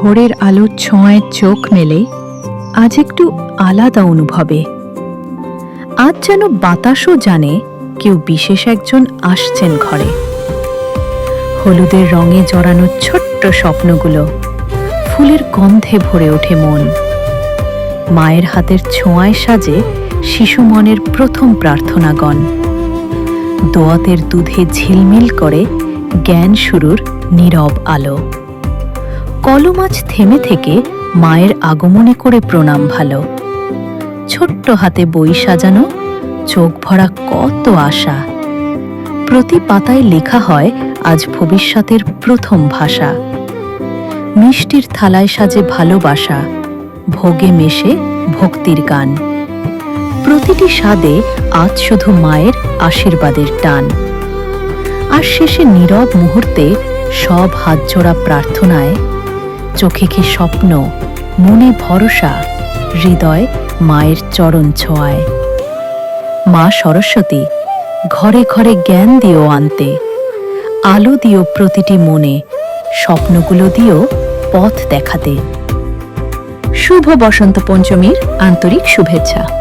ভোরের আলোর ছোঁয়ায় চোখ মেলে আজ একটু আলাদা অনুভবে। আজ যেন বাতাসও জানে কেউ বিশেষ একজন আসছেন ঘরে। হলুদের রঙে জড়ানো ছোট্ট স্বপ্নগুলো ফুলের গন্ধে ভরে ওঠে মন। মায়ের হাতের ছোঁয়ায় সাজে শিশু মনের প্রথম প্রার্থনাগণ। দোয়াতের দুধে ঝিলমিল করে জ্ঞান শুরুর নীরব আলো। কলম আজ থেমে থেকে মায়ের আগমনে করে প্রণাম ভালো। ছোট্ট হাতে বই সাজানো, চোখ ভরা কত আশা। প্রতি পাতায় লেখা হয় আজ ভবিষ্যতের প্রথম ভাষা। মিষ্টির থালায় সাজে ভালোবাসা, ভোগে মেশে ভক্তির গান। প্রতিটি স্বাদে আজ শুধু মায়ের আশীর্বাদের টান। আর শেষে নীরব মুহূর্তে সব হাতজোড়া প্রার্থনায়, চোখে কি স্বপ্ন, মনে ভরসা, হৃদয় মায়ের চরণ ছোঁয়ায়। মা সরস্বতী, ঘরে ঘরে জ্ঞান দিও আনতে, আলো দিও প্রতিটি মনে, স্বপ্নগুলো দিও পথ দেখাতে। শুভ বসন্ত পঞ্চমীর আন্তরিক শুভেচ্ছা।